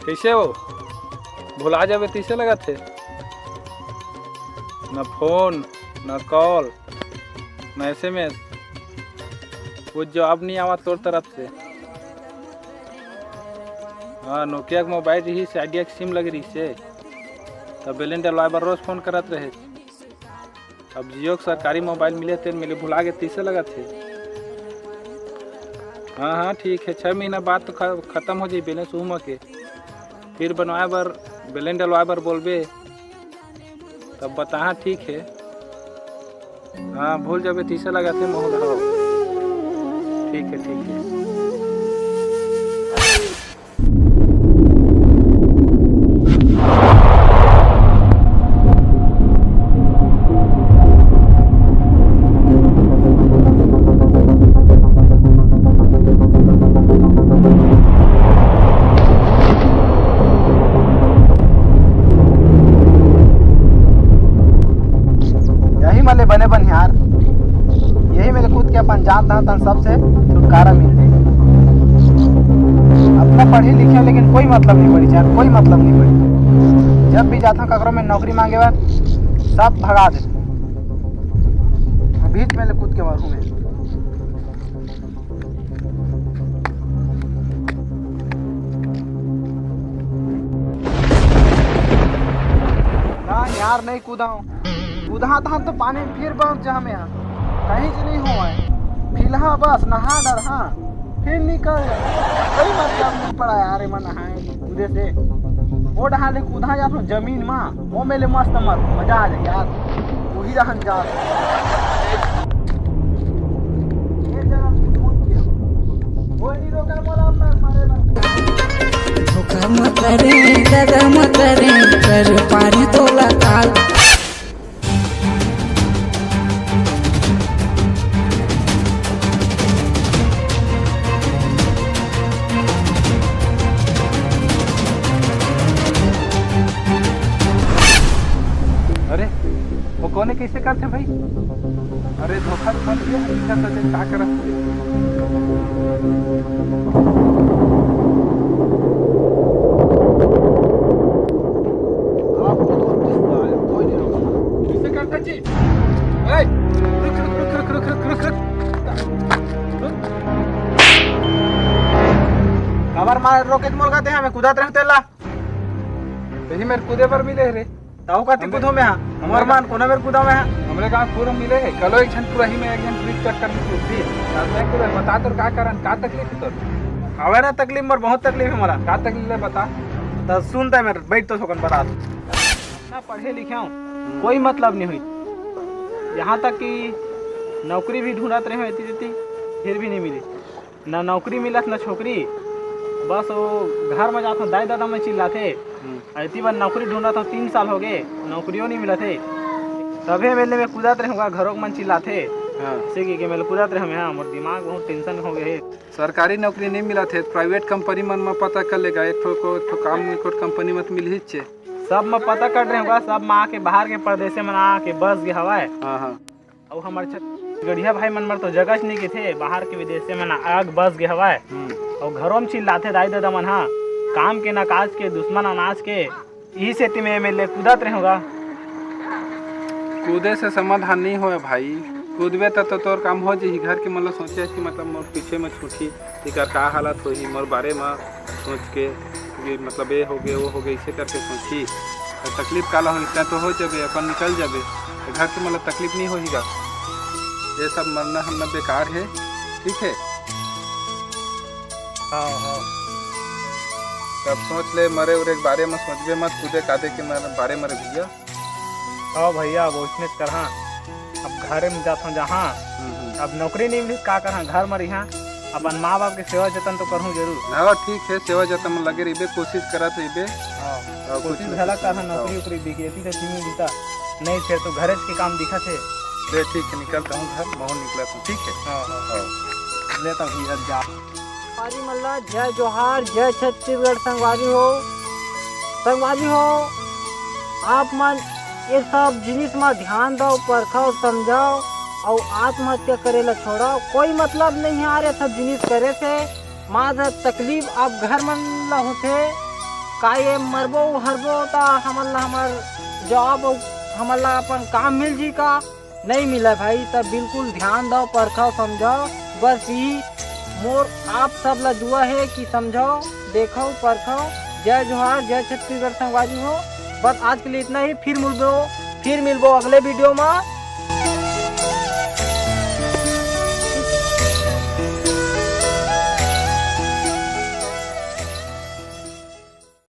कैसे हो? भुला जावे तीसे लगा थे, न फोन न कॉल न SMS, कुछ जवाब नहीं आवा तोर तरफ से। हाँ, नोकिया के मोबाइल रही से, आइडिया की सिम लग रही से, तब बेलें डलवाए बार रोज फोन करत रहे। अब जियो के सरकारी मोबाइल मिले थे, मिले भुला के तीसे लगा थे। हाँ हाँ ठीक है, 6 महीना बाद तो खत्म हो जाए बैलेंस उम के, फिर बनवाए बार बेलें डलवाए बार बोलबे तब बता। ठीक है, हाँ भूल जाबे तीसे लगा थे मोह धरो। ठीक है ठीक है। बने बनिहार, यही मेरे खुद के अपन जानता हूँ तन सबसे छुटकारा मिल जाए। अपना पढ़े लिखे लेकिन कोई मतलब नहीं पड़ी, चाहे कोई मतलब नहीं पड़ी। जब भी जाता हूँ ककरों में नौकरी मांगे बार सब भगा दे, बीच में खुद के मरू में। ना यार नहीं कूदा हूँ, कूदा था तो पानी में फिर बह जा में कहीं से नहीं हुआ है। फिलहाल बस नहा डर, हाँ फिर निकल कोई मतलब नहीं पड़ा यार। मैं नहाए कूदे से वो डहा ले कूदा जा तो जमीन में वो मेले मस्त मजा आ जाए यार, वही रहन जा। कर पानी तोला काल वो कौन कैसे करते भाई? अरे धोखा फोन किया क्या कर खबर मार रोके मोल कहते हैं हमें कुदात रहते ला यही मेरे कूदे पर मिले रे। ताऊ का कुदो में हमार मान कोना मेरे कुदा में हमरे गांव पूरा मिले है। कलो एक छन पूरा ही में एक जन ट्रिप चेक करने की थी। नहीं पूरा बता तो का कारण का तकलीफ है तो? हवे ना तकलीफ मर बहुत तकलीफ है हमारा। का तकलीफ है बता। तो सुनता है मेरे बैठ तो सोकन बता ना पढ़े लिखे हूँ कोई मतलब नहीं हुई। यहाँ तक कि नौकरी भी ढूंढत रहे इतनी फिर भी नहीं मिली। ना नौकरी मिलत ना छोकरी, बस वो घर में जाता दाई दादा में चिल्लाते। इतनी बार नौकरी ढूंढा था 3 साल हो गए, नौकरियों नहीं मिला थे। तभी मेले में कूदत रहूँगा, घरों में मन चिल्लाते कि मेरे कूदत रहे हैं। मोर दिमाग बहुत टेंशन हो गए। सरकारी नौकरी नहीं मिला थे, प्राइवेट कंपनी मन में पता कर लेगा। एक ठो काम कंपनी में मिल ही चे। सब में पता कर रहे होगा, सब में आके बाहर के प्रदेश में आके बस गया हवा है। और हमारे गढ़िया भाई मन मर तो जगह नहीं के थे, बाहर के विदेश में आग बस गया हवा है। और घरों में चिल्लाते दाई दादा मन, हाँ काम के ना काज के दुश्मन अनाज के, यही से तुम्हें मेले कूदत रहे होगा। कूदे से समाधान नहीं होए भाई, कूदबे तो तोर काम हो जाही। घर के मतलब सोचे कि मतलब मोर पीछे में छूटी तिकर का हालत होही, मोर बारे में सोच के कि मतलब ये हो गए वो हो गए, इसे करके सोची तकलीफ काला हो तो हो जाबे, अपन निकल जाबे। घर के मतलब तकलीफ नहीं होगा। ये सब मरना हमने बेकार है। ठीक है, हाँ हाँ तब सोच ले मरे उरे के बारे में सोचबे मत, कूदे कादे के बारे में भैया। हाँ भैया वो इसने करा। अब घर में जाता हूँ जहाँ, अब नौकरी नहीं मिली का करा, घर में यहाँ अपन माँ बाप के सेवा जतन तो करूँ जरूर। हाँ ठीक है, सेवा जतन में लगे रहिबे, कोशिश करत रहिबे। कोशिश भला करा नौकरी उकरी दिखी से तीन दिखता नहीं फिर तो घर के काम दिखा थे। ठीक है, निकलता हूँ घर, मोहन निकलता हूँ। ठीक है, हाँ लेता हूँ भैया जा। संगवारी मल्ला जय जोहार, जय छत्तीसगढ़। संगवारी हो आप मन ये सब जिनिस में ध्यान दो, परखाओ, समझाओ और आत्महत्या करे ला छोड़ो। कोई मतलब नहीं है यार सब जिनिस करे से। माँ तकलीफ आप घर मन ला होते का ये मरबो हरबो ता हमला हमार जॉब हमला अपन काम मिल जी का नहीं मिला भाई। तब बिल्कुल ध्यान दो, परखाओ, समझाओ। बस यही मोर आप सब ला दुआ है कि समझाओ, देखो, परखाओ। जय जोहार, जय छत्तीसगढ़ संगवारी हो। बस आज के लिए इतना ही। फिर मिलबो अगले वीडियो में।